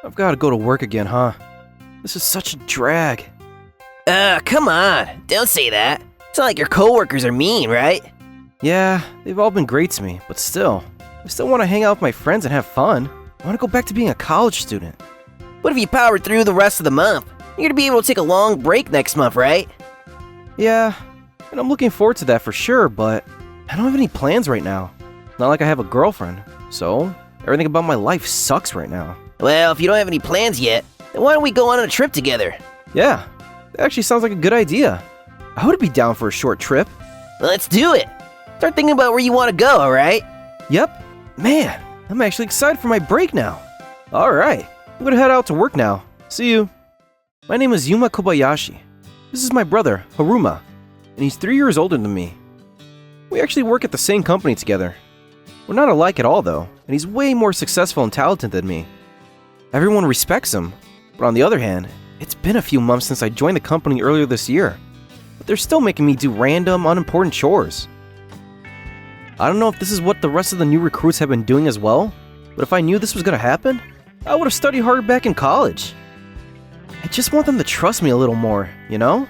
I've got to go to work again, huh? This is such a drag. Come on, don't say that. It's not like your coworkers are mean, right? Yeah, they've all been great to me, but still, I still want to hang out with my friends and have fun. I want to go back to being a college student. What if you powered through the rest of the month? You're gonna be able to take a long break next month, right? Yeah, and I'm looking forward to that for sure, but I don't have any plans right now. Not like I have a girlfriend, so everything about my life sucks right now. Well, if you don't have any plans yet, then why don't we go on a trip together? Yeah, that actually sounds like a good idea. I would be down for a short trip. Let's do it. Start thinking about where you want to go, alright? Yep. Man, I'm actually excited for my break now. Alright, I'm gonna head out to work now. See you. My name is Yuma Kobayashi. This is my brother, Haruma, and he's 3 years older than me. We actually work at the same company together. We're not alike at all though, and he's way more successful and talented than me. Everyone respects him, but on the other hand, it's been a few months since I joined the company earlier this year, but they're still making me do random, unimportant chores. I don't know if this is what the rest of the new recruits have been doing as well, but if I knew this was gonna happen, I would have studied harder back in college. I just want them to trust me a little more, you know?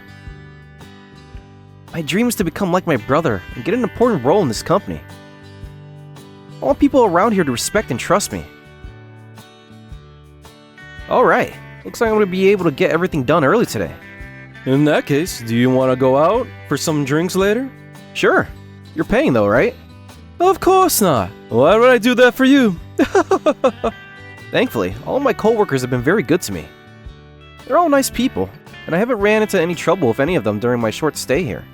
My dream is to become like my brother and get an important role in this company. I want people around here to respect and trust me. Alright, looks like I'm going to be able to get everything done early today. In that case, do you want to go out for some drinks later? Sure. You're paying though, right? Of course not. Why would I do that for you? Thankfully, all of my coworkers have been very good to me. They're all nice people, and I haven't ran into any trouble with any of them during my short stay here.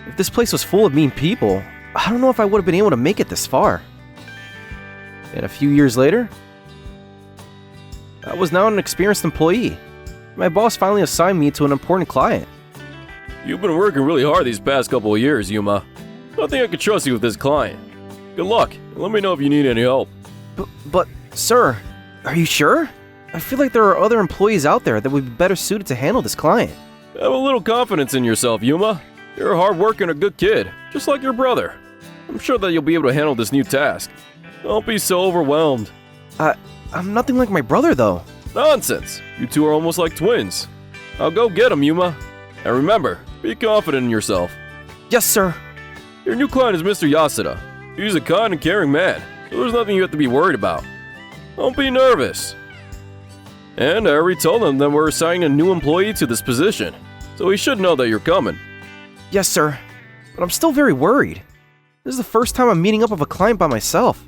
If this place was full of mean people, I don't know if I would have been able to make it this far. And a few years later, I was now an experienced employee. My boss finally assigned me to an important client. You've been working really hard these past couple of years, Yuma. I think I could trust you with this client. Good luck, and let me know if you need any help. But, sir, are you sure? I feel like there are other employees out there that would be better suited to handle this client. Have a little confidence in yourself, Yuma. You're a hard worker and a good kid, just like your brother. I'm sure that you'll be able to handle this new task. Don't be so overwhelmed. I'm nothing like my brother, though. Nonsense. You two are almost like twins. Now go get him, Yuma. And remember, be confident in yourself. Yes, sir. Your new client is Mr. Yasuda. He's a kind and caring man, so there's nothing you have to be worried about. Don't be nervous. And I already told him that we're assigning a new employee to this position, so he should know that you're coming. Yes, sir. But I'm still very worried. This is the first time I'm meeting up with a client by myself.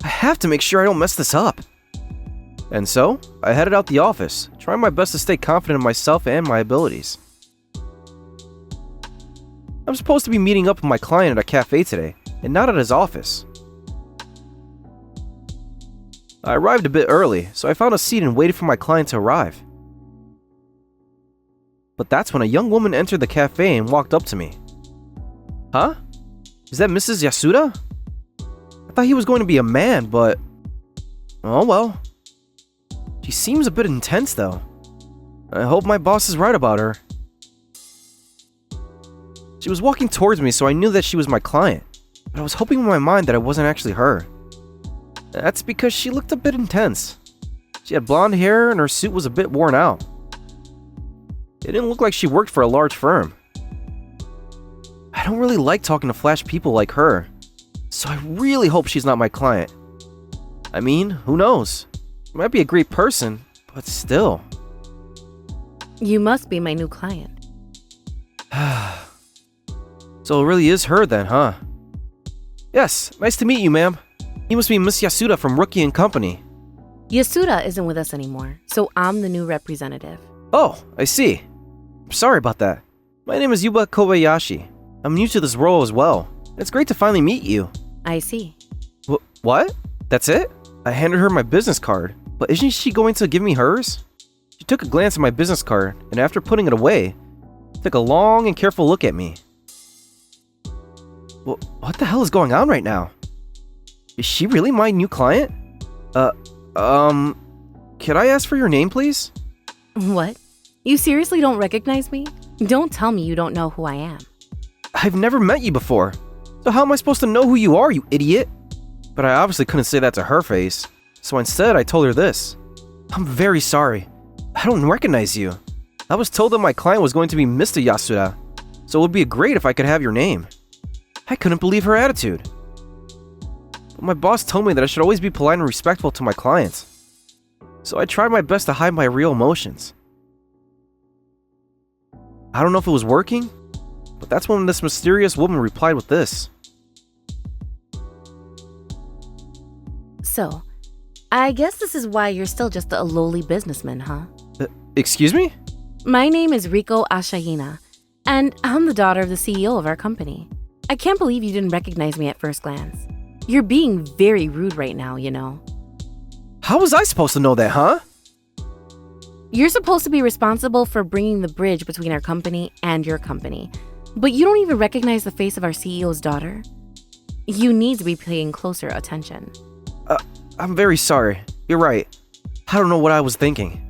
I have to make sure I don't mess this up. And so, I headed out the office, trying my best to stay confident in myself and my abilities. I'm supposed to be meeting up with my client at a cafe today, and not at his office. I arrived a bit early, so I found a seat and waited for my client to arrive. But that's when a young woman entered the cafe and walked up to me. Huh? Is that Mrs. Yasuda? I thought he was going to be a man, but... oh well. She seems a bit intense though. I hope my boss is right about her. She was walking towards me, so I knew that she was my client, but I was hoping in my mind that it wasn't actually her. That's because she looked a bit intense. She had blonde hair and her suit was a bit worn out. It didn't look like she worked for a large firm. I don't really like talking to flash people like her, so I really hope she's not my client. I mean, who knows? She might be a great person, but still. You must be my new client. So it really is her then, huh? Yes, nice to meet you, ma'am. You must be Miss Yasuda from Rookie & Company. Yasuda isn't with us anymore, so I'm the new representative. Oh, I see. I'm sorry about that. My name is Yuba Kobayashi. I'm new to this role as well. It's great to finally meet you. I see. What? That's it? I handed her my business card, but isn't she going to give me hers? She took a glance at my business card, and after putting it away, took a long and careful look at me. What the hell is going on right now? Is she really my new client? Could I ask for your name, please? What? You seriously don't recognize me? Don't tell me you don't know who I am. I've never met you before. So how am I supposed to know who you are, you idiot? But I obviously couldn't say that to her face. So instead, I told her this. I'm very sorry. I don't recognize you. I was told that my client was going to be Mr. Yasuda, so it would be great if I could have your name. I couldn't believe her attitude. But my boss told me that I should always be polite and respectful to my clients. So I tried my best to hide my real emotions. I don't know if it was working, but that's when this mysterious woman replied with this. So, I guess this is why you're still just a lowly businessman, huh? Excuse me? My name is Rico Ashayina, and I'm the daughter of the CEO of our company. I can't believe you didn't recognize me at first glance. You're being very rude right now, you know. How was I supposed to know that, huh? You're supposed to be responsible for bringing the bridge between our company and your company, but you don't even recognize the face of our CEO's daughter? You need to be paying closer attention. I'm very sorry. You're right. I don't know what I was thinking.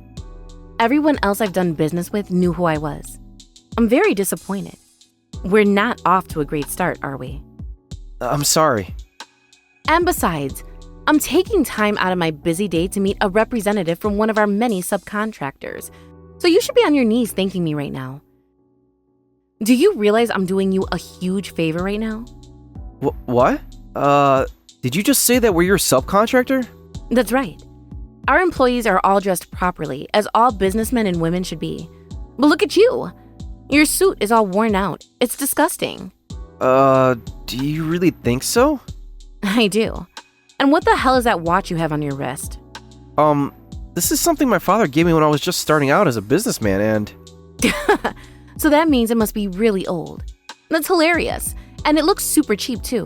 Everyone else I've done business with knew who I was. I'm very disappointed. We're not off to a great start, are we? I'm sorry. And besides, I'm taking time out of my busy day to meet a representative from one of our many subcontractors. So you should be on your knees thanking me right now. Do you realize I'm doing you a huge favor right now? What? Did you just say that we're your subcontractor? That's right. Our employees are all dressed properly, as all businessmen and women should be. But look at you. Your suit is all worn out. It's disgusting. Do you really think so? I do. And what the hell is that watch you have on your wrist? This is something my father gave me when I was just starting out as a businessman and... So that means it must be really old. That's hilarious. And it looks super cheap too.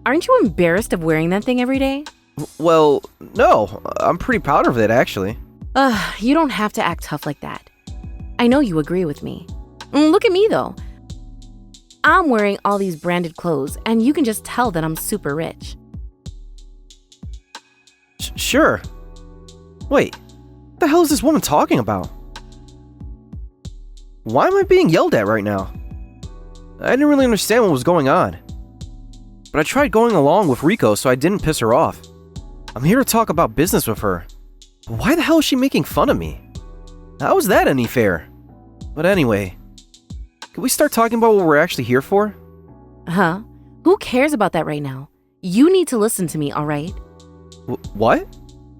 Aren't you embarrassed of wearing that thing every day? Well, no. I'm pretty proud of it, actually. You don't have to act tough like that. I know you agree with me. Look at me though. I'm wearing all these branded clothes and you can just tell that I'm super rich. Sure. Wait, what the hell is this woman talking about? Why am I being yelled at right now? I didn't really understand what was going on. But I tried going along with Rico so I didn't piss her off. I'm here to talk about business with her. But why the hell is she making fun of me? How is that any fair? But anyway, can we start talking about what we're actually here for? Huh? Who cares about that right now? You need to listen to me, all right? What?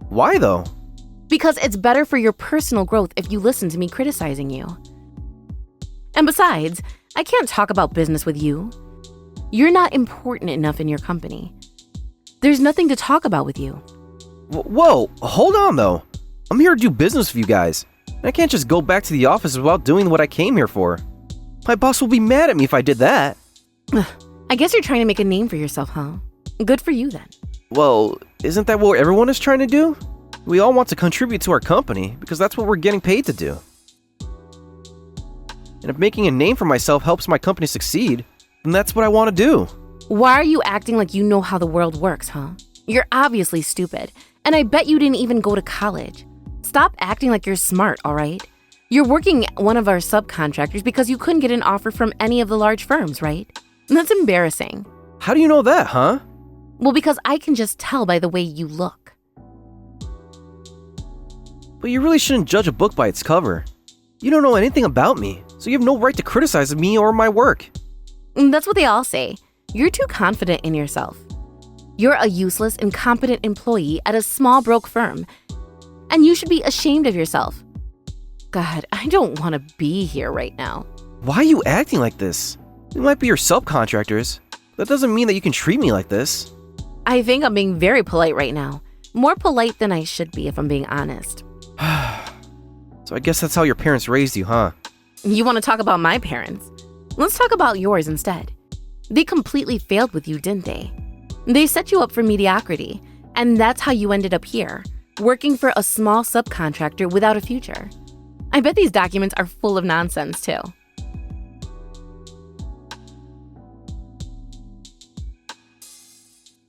Why though? Because it's better for your personal growth if you listen to me criticizing you. And besides, I can't talk about business with you. You're not important enough in your company. There's nothing to talk about with you. Whoa, hold on though. I'm here to do business with you guys. I can't just go back to the office without doing what I came here for. My boss will be mad at me if I did that. I guess you're trying to make a name for yourself, huh? Good for you then. Well, isn't that what everyone is trying to do? We all want to contribute to our company because that's what we're getting paid to do. And if making a name for myself helps my company succeed, then that's what I want to do. Why are you acting like you know how the world works, huh? You're obviously stupid, and I bet you didn't even go to college. Stop acting like you're smart, all right? You're working at one of our subcontractors because you couldn't get an offer from any of the large firms, right? That's embarrassing. How do you know that, huh? Well, because I can just tell by the way you look. But you really shouldn't judge a book by its cover. You don't know anything about me, so you have no right to criticize me or my work. That's what they all say. You're too confident in yourself. You're a useless, incompetent employee at a small, broke firm. And you should be ashamed of yourself. God, I don't want to be here right now. Why are you acting like this? We might be your subcontractors. That doesn't mean that you can treat me like this. I think I'm being very polite right now. More polite than I should be, if I'm being honest. So I guess that's how your parents raised you, huh? You want to talk about my parents? Let's talk about yours instead. They completely failed with you, didn't they? They set you up for mediocrity, and that's how you ended up here, working for a small subcontractor without a future. I bet these documents are full of nonsense, too.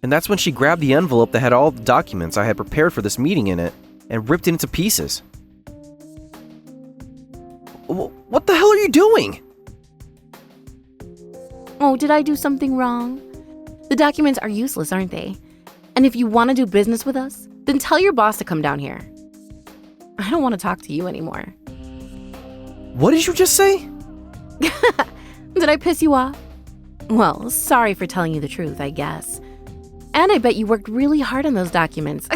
And that's when she grabbed the envelope that had all the documents I had prepared for this meeting in it and ripped it into pieces. What the hell are you doing? Oh, did I do something wrong? The documents are useless, aren't they? And if you want to do business with us, then tell your boss to come down here. I don't want to talk to you anymore. What did you just say? Did I piss you off? Well, sorry for telling you the truth, I guess. And I bet you worked really hard on those documents.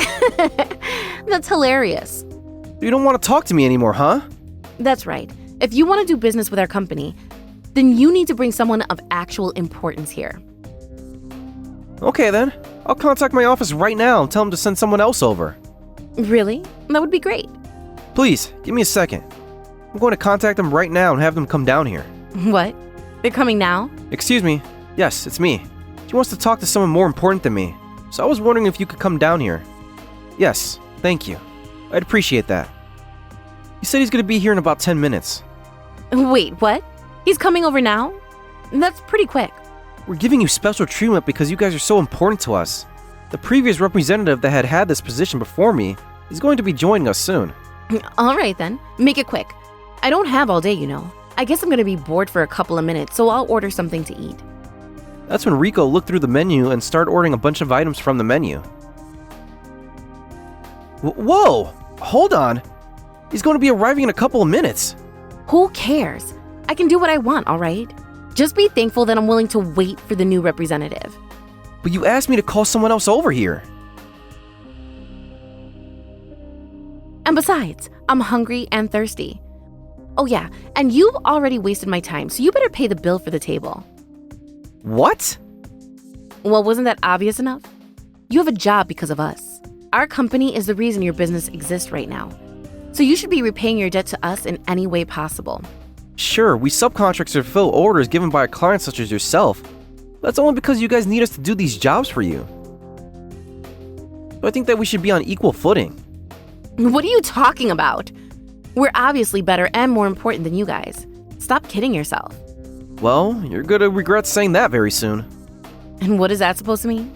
That's hilarious. You don't want to talk to me anymore, huh? That's right. If you want to do business with our company, then you need to bring someone of actual importance here. Okay then. I'll contact my office right now and tell them to send someone else over. Really? That would be great. Please, give me a second. I'm going to contact them right now and have them come down here. What? They're coming now? Excuse me. Yes, it's me. She wants to talk to someone more important than me, so I was wondering if you could come down here. Yes, thank you. I'd appreciate that. He said he's going to be here in about 10 minutes. Wait, what? He's coming over now? That's pretty quick. We're giving you special treatment because you guys are so important to us. The previous representative that had this position before me is going to be joining us soon. All right then, make it quick. I don't have all day, you know. I guess I'm going to be bored for a couple of minutes, so I'll order something to eat. That's when Rico looked through the menu and started ordering a bunch of items from the menu. Whoa! Hold on! He's going to be arriving in a couple of minutes. Who cares? I can do what I want, all right? Just be thankful that I'm willing to wait for the new representative. But you asked me to call someone else over here. And besides, I'm hungry and thirsty. Oh yeah, and you've already wasted my time, so you better pay the bill for the table. What? Well, wasn't that obvious enough? You have a job because of us. Our company is the reason your business exists right now. So you should be repaying your debt to us in any way possible. Sure, we subcontractors fulfill orders given by a client such as yourself. That's only because you guys need us to do these jobs for you. So I think that we should be on equal footing. What are you talking about? We're obviously better and more important than you guys. Stop kidding yourself. Well, you're gonna regret saying that very soon. And what is that supposed to mean?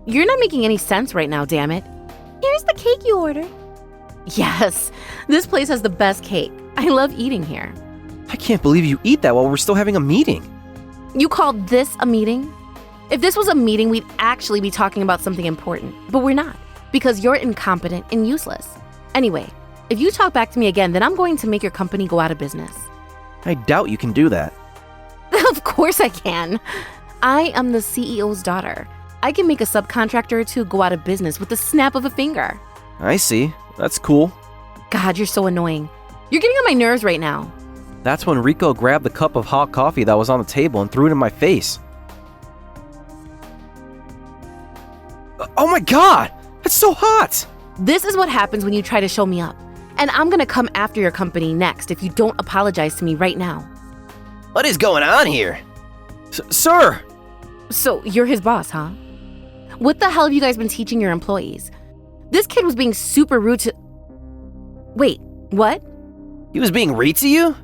You're not making any sense right now, damn it. Here's the cake you ordered. Yes, this place has the best cake. I love eating here. I can't believe you eat that while we're still having a meeting. You called this a meeting? If this was a meeting, we'd actually be talking about something important. But we're not, because you're incompetent and useless. Anyway, if you talk back to me again, then I'm going to make your company go out of business. I doubt you can do that. Of course I can. I am the CEO's daughter. I can make a subcontractor or two go out of business with the snap of a finger. I see. That's cool. God, you're so annoying. You're getting on my nerves right now. That's when Rico grabbed the cup of hot coffee that was on the table and threw it in my face. Oh my god! It's so hot! This is what happens when you try to show me up. And I'm gonna come after your company next if you don't apologize to me right now. What is going on here? Sir! So, you're his boss, huh? What the hell have you guys been teaching your employees? This kid was being super rude to... Wait, what? He was being rude to you?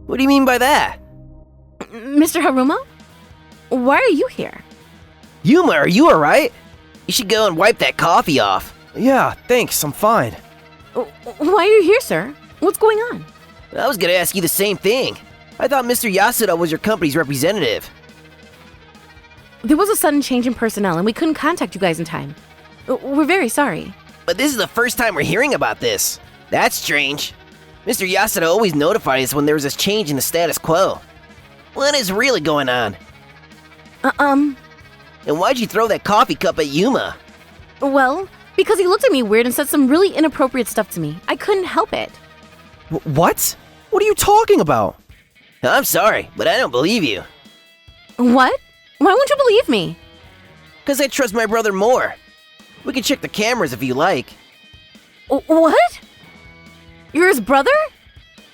What do you mean by that? Mr. Haruma? Why are you here? Yuma, are you alright? You should go and wipe that coffee off. Yeah, thanks, I'm fine. Why are you here, sir? What's going on? I was gonna ask you the same thing. I thought Mr. Yasuda was your company's representative. There was a sudden change in personnel and we couldn't contact you guys in time. We're very sorry. But this is the first time we're hearing about this. That's strange. Mr. Yasuda always notified us when there was a change in the status quo. What is really going on? And why'd you throw that coffee cup at Yuma? Well, because he looked at me weird and said some really inappropriate stuff to me. I couldn't help it. What? What are you talking about? I'm sorry, but I don't believe you. What? Why won't you believe me? Because I trust my brother more. We can check the cameras if you like. What? You're his brother?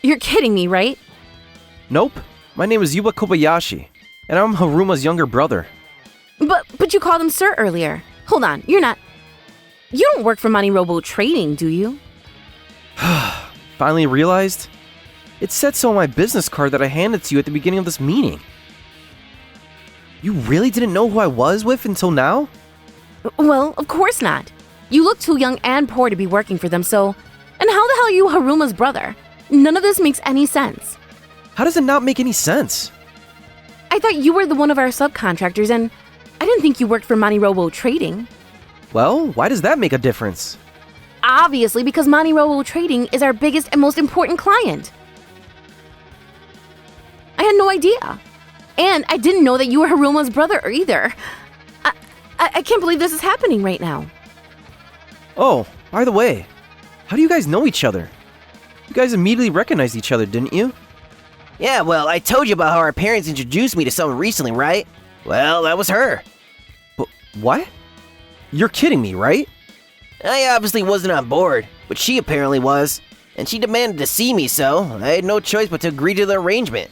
You're kidding me, right? Nope. My name is Yuba Kobayashi, and I'm Haruma's younger brother. But you called him sir earlier. Hold on, you're not... You don't work for MoniRobo Trading, do you? Finally realized? It said so on my business card that I handed to you at the beginning of this meeting. You really didn't know who I was with until now? Well, of course not. You look too young and poor to be working for them, so... And how the hell are you Haruma's brother? None of this makes any sense. How does it not make any sense? I thought you were the one of our subcontractors, and I didn't think you worked for MoniRobo Trading. Well, why does that make a difference? obviously because MoniRobo Trading is our biggest and most important client. I had no idea. And I didn't know that you were Haruma's brother either. I can't believe this is happening right now. Oh, by the way, how do you guys know each other? You guys immediately recognized each other, didn't you? Yeah, well, I told you about how our parents introduced me to someone recently, right? Well, that was her. But what? You're kidding me, right? I obviously wasn't on board, but she apparently was. And she demanded to see me, so I had no choice but to agree to the arrangement.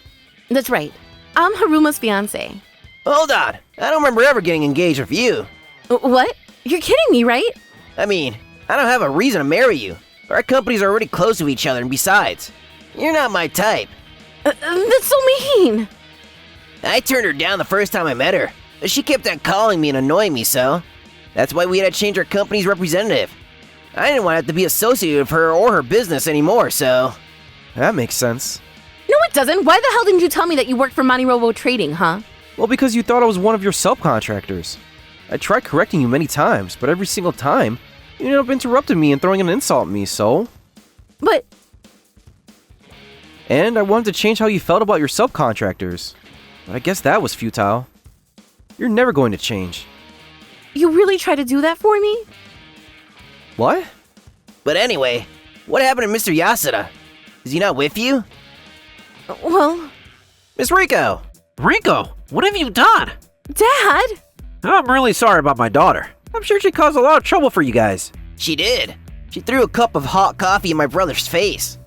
That's right. I'm Haruma's fiance. Hold on, I don't remember ever getting engaged with you. What? You're kidding me, right? I mean, I don't have a reason to marry you. Our companies are already close to each other, and besides, you're not my type. That's so mean. I turned her down the first time I met her, but she kept on calling me and annoying me, so that's why we had to change our company's representative. I didn't want to have to be associated with her or her business anymore, so... That makes sense. No, it doesn't. Why the hell didn't you tell me that you worked for MoniRobo Trading, huh? Well, because you thought I was one of your subcontractors. I tried correcting you many times, but every single time, you ended up interrupting me and throwing an insult at me, so... But... And I wanted to change how you felt about your subcontractors. But I guess that was futile. You're never going to change. You really tried to do that for me? What? But anyway, what happened to Mr. Yasuda? Is he not with you? Well... Miss Rico! Rico, what have you done? Dad? I'm really sorry about my daughter. I'm sure she caused a lot of trouble for you guys. She did. She threw a cup of hot coffee in my brother's face.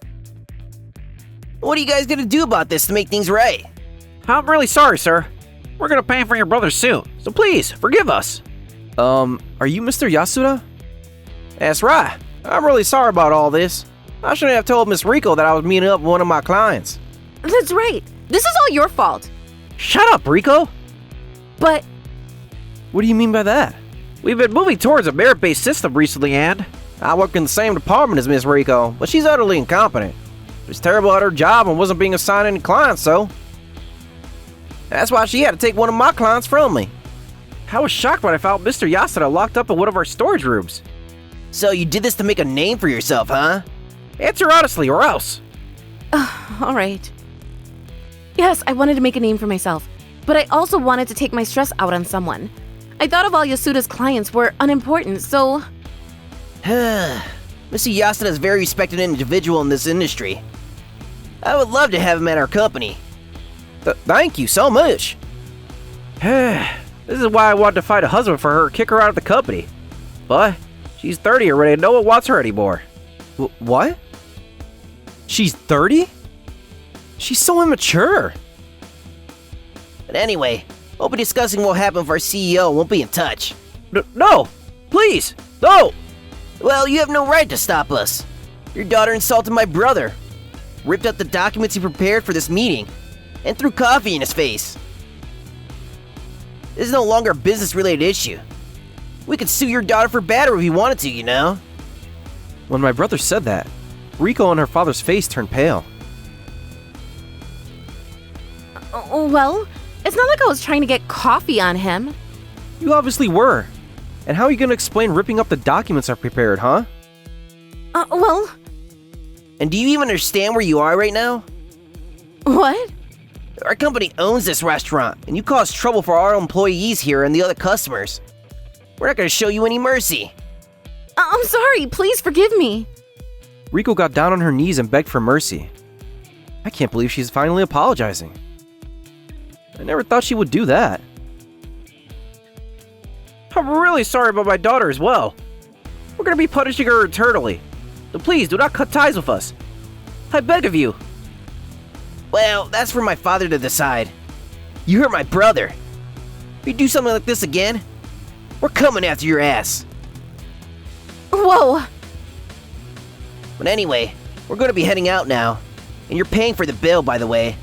What are you guys gonna do about this to make things right? I'm really sorry, sir. We're gonna pay for your brother soon, so please, forgive us. Are you Mr. Yasuda? That's right. I'm really sorry about all this. I shouldn't have told Miss Rico that I was meeting up with one of my clients. That's right. This is all your fault. Shut up, Rico. But... What do you mean by that? We've been moving towards a merit-based system recently, and... I work in the same department as Miss Rico, but she's utterly incompetent. She was terrible at her job and wasn't being assigned any clients, so... That's why she had to take one of my clients from me. I was shocked when I found Mr. Yasuda locked up in one of our storage rooms. So you did this to make a name for yourself, huh? Answer honestly, or else. all right. Yes, I wanted to make a name for myself, but I also wanted to take my stress out on someone. I thought of all Yasuda's clients were unimportant, so... Mr. Yasuda is a very respected individual in this industry. I would love to have him at our company. Thank you so much. This is why I wanted to find a husband for her and kick her out of the company. But she's 30 already and no one wants her anymore. What? She's 30? She's so immature. But anyway, we'll be discussing what happened with our CEO and we'll be in touch. No! Please! No! Well, you have no right to stop us. Your daughter insulted my brother, ripped up the documents he prepared for this meeting, and threw coffee in his face. This is no longer a business-related issue. We could sue your daughter for battery if we wanted to, you know? When my brother said that, Rico and her father's face turned pale. Well, it's not like I was trying to get coffee on him. You obviously were. And how are you going to explain ripping up the documents I prepared, huh? Well... And do you even understand where you are right now? What? Our company owns this restaurant, and you caused trouble for our employees here and the other customers. We're not going to show you any mercy. I'm sorry, please forgive me. Rico got down on her knees and begged for mercy. I can't believe she's finally apologizing. I never thought she would do that. I'm really sorry about my daughter as well. We're gonna be punishing her eternally. So please, do not cut ties with us. I beg of you. Well, that's for my father to decide. You hurt my brother. If you do something like this again, we're coming after your ass. Whoa. But anyway, we're going to be heading out now. And you're paying for the bill, by the way.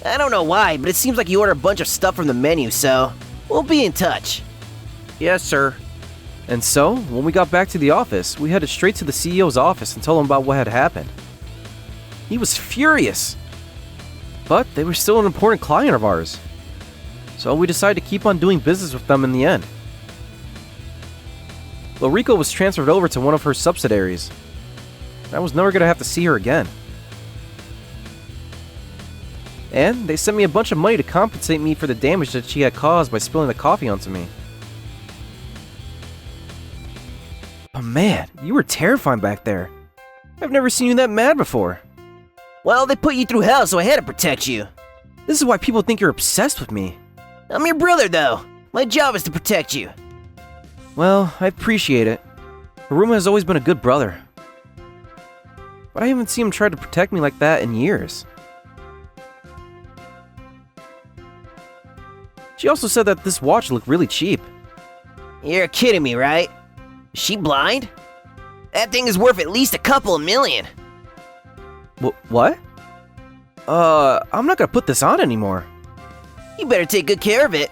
I don't know why, but it seems like you ordered a bunch of stuff from the menu, so we'll be in touch. Yes, sir. And so, when we got back to the office, we headed straight to the CEO's office and told him about what had happened. He was furious. But they were still an important client of ours. So we decided to keep on doing business with them in the end. Well, Rico was transferred over to one of her subsidiaries. I was never gonna have to see her again. And they sent me a bunch of money to compensate me for the damage that she had caused by spilling the coffee onto me. Oh man, you were terrifying back there. I've never seen you that mad before. Well, they put you through hell, so I had to protect you. This is why people think you're obsessed with me. I'm your brother, though. My job is to protect you. Well, I appreciate it. Haruma has always been a good brother. But I haven't seen him try to protect me like that in years. She also said that this watch looked really cheap. You're kidding me, right? Is she blind? That thing is worth at least a couple of million. What? I'm not gonna put this on anymore. You better take good care of it.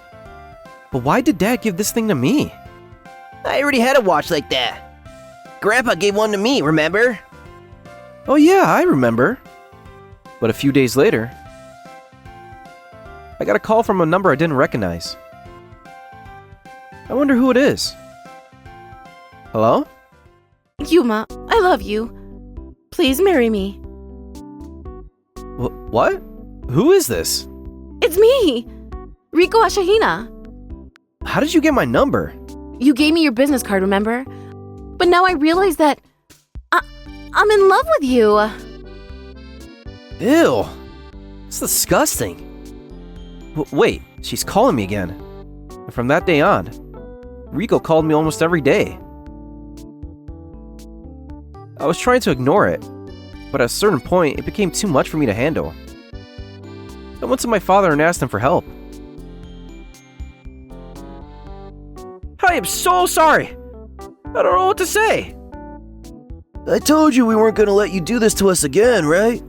But why did Dad give this thing to me? I already had a watch like that. Grandpa gave one to me, remember? Oh yeah, I remember. But a few days later, I got a call from a number I didn't recognize. I wonder who it is. Hello? Yuma, I love you. Please marry me. What? Who is this? It's me, Rico Ashahina. How did you get my number? You gave me your business card, remember? But now I realize that I'm in love with you. Ew. It's disgusting. Wait, she's calling me again. And from that day on, Rico called me almost every day. I was trying to ignore it, but at a certain point, it became too much for me to handle. I went to my father and asked him for help. I am so sorry. I don't know what to say. I told you we weren't gonna let you do this to us again, right?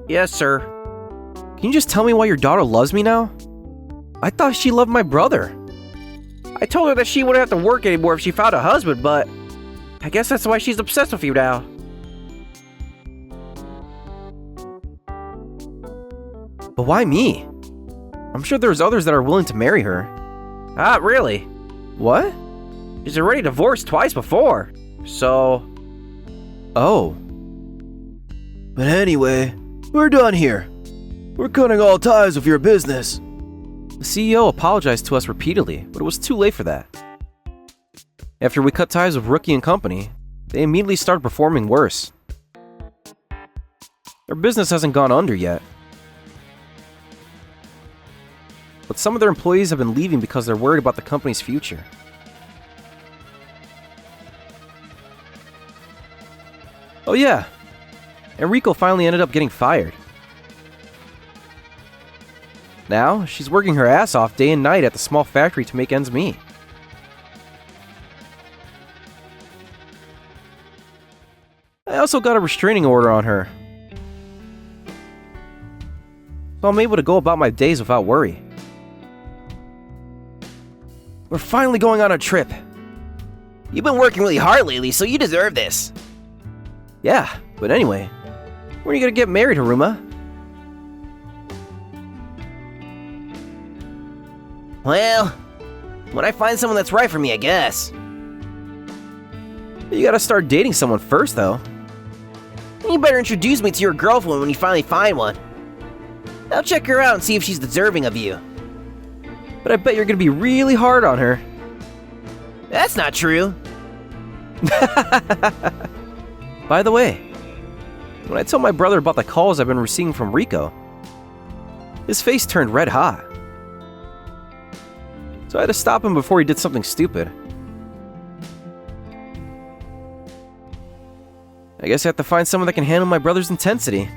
Yes, sir. Can you just tell me why your daughter loves me now? I thought she loved my brother. I told her that she wouldn't have to work anymore if she found a husband, but I guess that's why she's obsessed with you now. But why me? I'm sure there's others that are willing to marry her. Ah, really? What? She's already divorced twice before, so... Oh. But anyway, we're done here. We're cutting all ties with your business. The CEO apologized to us repeatedly, but it was too late for that. After we cut ties with Rookie and company, they immediately started performing worse. Their business hasn't gone under yet. But some of their employees have been leaving because they're worried about the company's future. Oh yeah, and Rico finally ended up getting fired. Now, she's working her ass off day and night at the small factory to make ends meet. I also got a restraining order on her, so I'm able to go about my days without worry. We're finally going on a trip. You've been working really hard lately, so you deserve this. Yeah, but anyway, when are you gonna get married, Haruma? Well, when I find someone that's right for me, I guess. You gotta start dating someone first, though. You better introduce me to your girlfriend when you finally find one. I'll check her out and see if she's deserving of you. But I bet you're gonna be really hard on her. That's not true. By the way, when I told my brother about the calls I've been receiving from Rico, his face turned red hot. So I had to stop him before he did something stupid. I guess I have to find someone that can handle my brother's intensity.